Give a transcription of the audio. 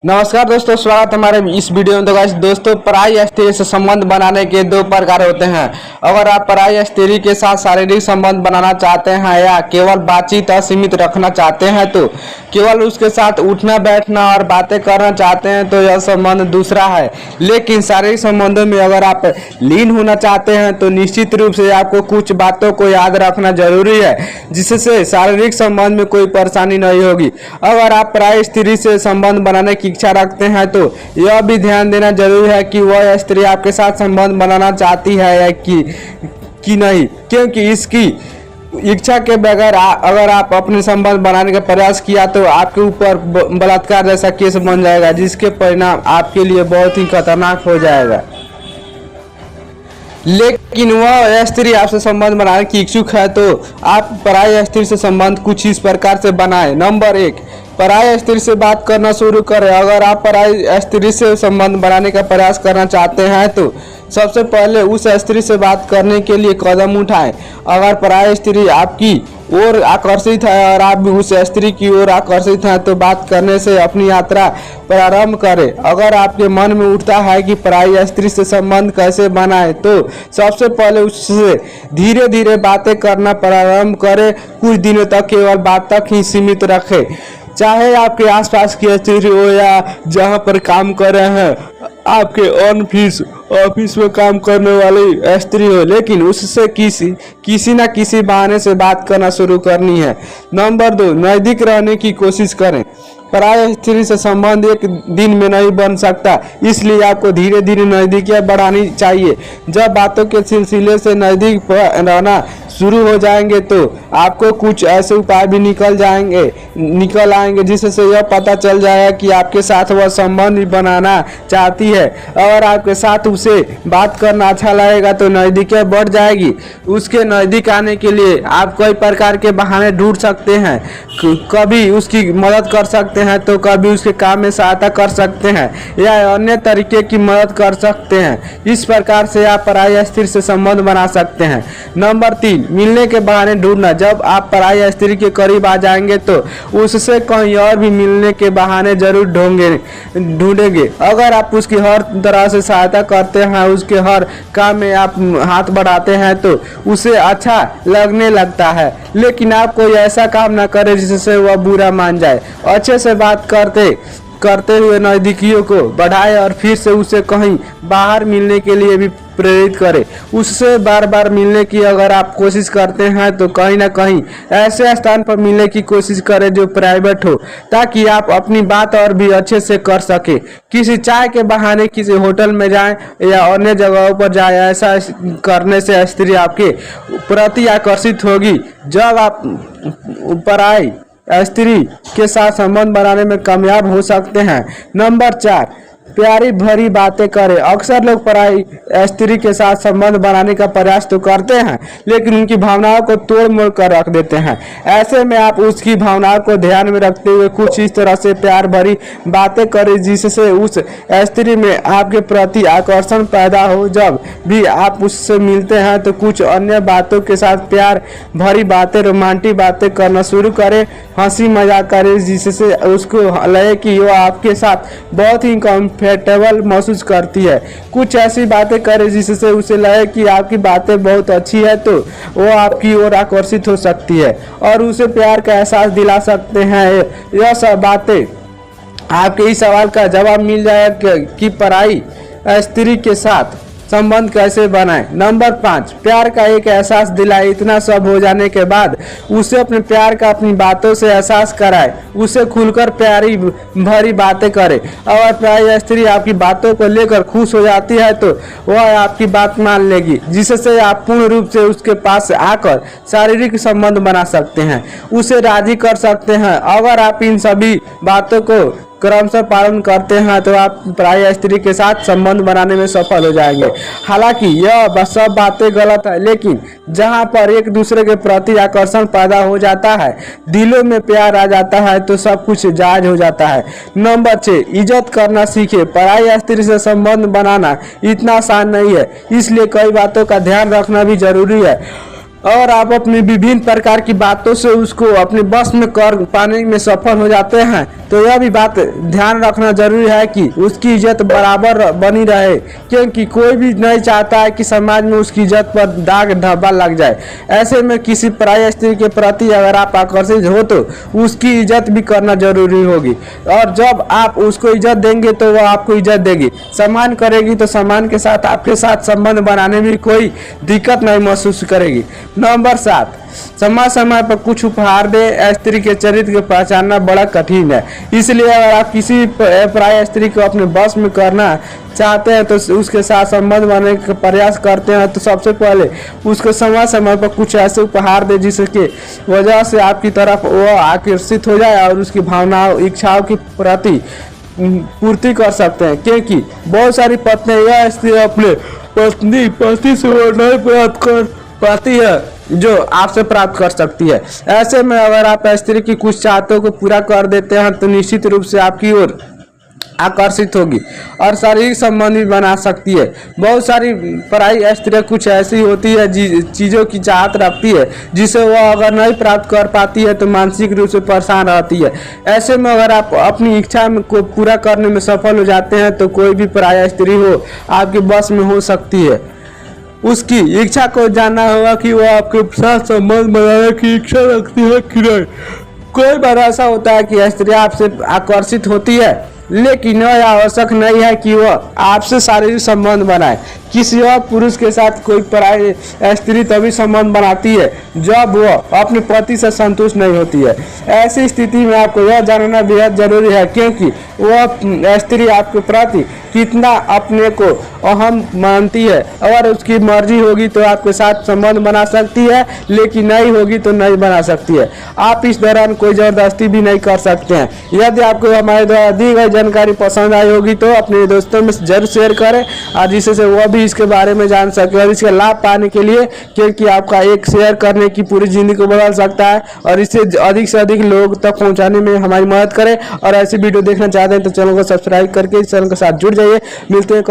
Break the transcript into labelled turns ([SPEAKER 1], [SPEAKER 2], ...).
[SPEAKER 1] नमस्कार दोस्तों, स्वागत हमारे इस वीडियो में। तो गाइस दोस्तों, पराई स्त्री से संबंध बनाने के दो प्रकार होते हैं। अगर आप पराई स्त्री के साथ शारीरिक संबंध बनाना चाहते हैं या केवल बातचीत असीमित रखना चाहते हैं, तो केवल उसके साथ उठना बैठना और बातें करना चाहते हैं तो यह संबंध दूसरा है। लेकिन शारीरिक संबंधों में अगर आप लीन होना चाहते हैं तो निश्चित रूप से आपको कुछ बातों को याद रखना जरूरी है, जिससे शारीरिक संबंध में कोई परेशानी नहीं होगी। अगर आप पराई स्त्री से संबंध बनाने की इच्छा रखते हैं तो यह भी ध्यान देना जरूरी है कि वह स्त्री आपके साथ संबंध बनाना चाहती है या कि नहीं, क्योंकि इसकी इच्छा के बगैर अगर आप अपने संबंध बनाने का प्रयास किया तो आपके ऊपर बलात्कार जैसा केस बन जाएगा, जिसके परिणाम आपके लिए बहुत ही खतरनाक हो जाएगा। लेकिन वह स्त्री आपसे संबंध बनाने की इच्छुक है तो आप पराई स्त्री से संबंध कुछ इस प्रकार से बनाएं। नंबर 1, पराई स्त्री से बात करना शुरू करें। अगर आप पराई स्त्री से संबंध बनाने का प्रयास करना चाहते हैं तो सबसे पहले उस स्त्री से बात करने के लिए कदम उठाएं। अगर पराई स्त्री आपकी ओर आकर्षित है और आप भी उस स्त्री की ओर आकर्षित हैं तो बात करने से अपनी यात्रा प्रारंभ करें। अगर आपके मन में उठता है कि पराई स्त्री से संबंध कैसे बनाएं तो सबसे पहले उससे धीरे धीरे बातें करना प्रारंभ करें। कुछ दिनों तक केवल बात तक ही सीमित रखें। चाहे आपके आसपास की स्त्री हो या जहां पर काम कर रहे हैं, आपके ऑफिस में काम करने वाली स्त्री हो, लेकिन उससे किसी ना किसी बहाने से बात करना शुरू करनी है। नंबर 2, नजदीक रहने की कोशिश करें। पराई स्त्री से संबंध एक दिन में नहीं बन सकता, इसलिए आपको धीरे धीरे नजदीकियां बढ़ानी चाहिए। जब बातों के सिलसिले से नजदीक रहना शुरू हो जाएंगे तो आपको कुछ ऐसे उपाय भी निकल आएंगे जिससे यह पता चल जाएगा कि आपके साथ वह संबंध बनाना चाहती है। अगर आपके साथ उसे बात करना अच्छा लगेगा तो नजदीकियां बढ़ जाएगी। उसके नजदीक आने के लिए आप कई प्रकार के बहाने ढूंढ सकते हैं। कभी उसकी मदद कर सकते हैं तो कभी उसके काम में सहायता कर सकते हैं या अन्य तरीके की मदद कर सकते हैं। इस प्रकार से आप पराई स्त्री से संबंध बना सकते हैं। नंबर 3, मिलने के बहाने ढूंढना। जब आप पराई स्त्री के करीब आ जाएंगे तो उससे कहीं और भी मिलने के बहाने जरूर ढूंढेंगे। अगर आप उसकी हर तरह से सहायता करते हैं, उसके हर काम में आप हाथ बढ़ाते हैं तो उसे अच्छा लगने लगता है। लेकिन आप कोई ऐसा काम ना करें जिससे वह बुरा मान जाए। अच्छे से बात करते हुए नजदीकियों को बढ़ाए और फिर से उसे कहीं बाहर मिलने के लिए भी प्रेरित करें। उससे बार बार मिलने की अगर आप कोशिश करते हैं तो कहीं ना कहीं ऐसे स्थान पर मिलने की कोशिश करें जो प्राइवेट हो, ताकि आप अपनी बात और भी अच्छे से कर सके। किसी चाय के बहाने किसी होटल में जाएं या अन्य जगहों पर जाएं। ऐसा करने से स्त्री आपके प्रति आकर्षित होगी। जब आप पराई स्त्री के साथ संबंध बनाने में कामयाब हो सकते हैं। नंबर 4, प्यारी भरी बातें करें। अक्सर लोग पराई स्त्री के साथ संबंध बनाने का प्रयास तो करते हैं, लेकिन उनकी भावनाओं को तोड़ मोड़ कर रख देते हैं। ऐसे में आप उसकी भावनाओं को ध्यान में रखते हुए कुछ इस तरह से प्यार भरी बातें करें जिससे उस स्त्री में आपके प्रति आकर्षण पैदा हो। जब भी आप उससे मिलते हैं तो कुछ अन्य बातों के साथ प्यार भरी बातें, रोमांटिक बातें करना शुरू करें। हंसी मजाक करें जिससे उसको लगे कि वो आपके साथ बहुत ही कंफर्टेबल महसूस करती है। कुछ ऐसी बातें करें जिससे उसे लगे कि आपकी बातें बहुत अच्छी है तो वो आपकी ओर आकर्षित हो सकती है और उसे प्यार का एहसास दिला सकते हैं। यह सब बातें आपके इस सवाल का जवाब मिल जाएगा कि पराई स्त्री के साथ संबंध कैसे बनाएं। नंबर 5, प्यार का एक एहसास दिलाए। इतना सब हो जाने के बाद उसे अपने प्यार का अपनी बातों से एहसास कराए। उसे खुलकर प्यारी भरी बातें करे। अगर पराई स्त्री आपकी बातों को लेकर खुश हो जाती है तो वह आपकी बात मान लेगी, जिससे आप पूर्ण रूप से उसके पास आकर शारीरिक संबंध बना सकते हैं, उसे राजी कर सकते हैं। अगर आप इन सभी बातों को क्रमशः पालन करते हैं तो आप पराई स्त्री के साथ संबंध बनाने में सफल हो जाएंगे। हालांकि यह सब बातें गलत है, लेकिन जहां पर एक दूसरे के प्रति आकर्षण पैदा हो जाता है, दिलों में प्यार आ जाता है तो सब कुछ जायज हो जाता है। नंबर 6, इज्जत करना सीखे। पराई स्त्री से संबंध बनाना इतना आसान नहीं है, इसलिए कई बातों का ध्यान रखना भी जरूरी है। और आप अपनी विभिन्न प्रकार की बातों से उसको अपने बस में कर पाने में सफल हो जाते हैं, तो यह भी बात ध्यान रखना जरूरी है कि उसकी इज्जत बराबर बनी रहे, क्योंकि कोई भी नहीं चाहता है कि समाज में उसकी इज्जत पर दाग धब्बा लग जाए। ऐसे में किसी पराई स्त्री के प्रति अगर आप आकर्षित हो तो उसकी इज्जत भी करना जरूरी होगी, और जब आप उसको इज्जत देंगे तो वह आपको इज्जत देगी, सम्मान करेगी, तो सम्मान के साथ आपके साथ संबंध बनाने में कोई दिक्कत नहीं महसूस करेगी। नंबर 7, समय समय पर कुछ उपहार दे। स्त्री के चरित्र को पहचानना बड़ा कठिन है, इसलिए अगर आप किसी पराई स्त्री को अपने बस में करना चाहते हैं तो उसके साथ संबंध बनाने का प्रयास करते हैं, तो सबसे पहले उसको समय समय पर कुछ ऐसे उपहार दे जिसके वजह से आपकी तरफ वो आकर्षित हो जाए और उसकी भावनाओं इच्छाओं की प्रति पूर्ति कर सकते हैं, क्योंकि बहुत सारी पत्नियां यह स्त्री अपने पति से वो नहीं प्राप्त कर पाती है जो आपसे प्राप्त कर सकती है। ऐसे में अगर आप स्त्री की कुछ चाहतों को पूरा कर देते हैं तो निश्चित रूप से आपकी ओर आकर्षित होगी और शारीरिक संबंध भी बना सकती है। बहुत सारी पराई स्त्रियां कुछ ऐसी होती है चीज़ों की चाहत रखती है जिसे वह अगर नहीं प्राप्त कर पाती है तो मानसिक रूप से परेशान रहती है। ऐसे में अगर आप अपनी इच्छा को पूरा करने में सफल हो जाते हैं तो कोई भी पराई स्त्री हो आपके बस में हो सकती है। उसकी इच्छा को जानना होगा कि वह आपके साथ संबंध बनाने की इच्छा रखती है कि नहीं। कोई बार ऐसा होता है कि स्त्री आपसे आकर्षित होती है, लेकिन यह आवश्यक नहीं है कि वह आपसे शारीरिक संबंध बनाए। किसी और पुरुष के साथ कोई पराई स्त्री तभी संबंध बनाती है जब वह अपने पति से संतुष्ट नहीं होती है। ऐसी स्थिति में आपको यह जानना बेहद जरूरी है क्योंकि वह स्त्री आपके प्रति कितना अपने को अहम मानती है। अगर उसकी मर्जी होगी तो आपके साथ संबंध बना सकती है, लेकिन नहीं होगी तो नहीं बना सकती है। आप इस दौरान कोई जबरदस्ती भी नहीं कर सकते हैं। यदि आपको हमारे द्वारा दी गई जानकारी पसंद आई होगी तो अपने दोस्तों में जरूर शेयर करें और जिससे वह भी इसके बारे में जान सके और इसका लाभ पाने के लिए, क्योंकि आपका एक शेयर करने की पूरी जिंदगी को बदल सकता है और इसे अधिक से अधिक लोग तक पहुंचाने में हमारी मदद करें। और ऐसी वीडियो देखना चाहते हैं तो चैनल को सब्सक्राइब करके इस चैनल के साथ जुड़ जाइए। मिलते हैं।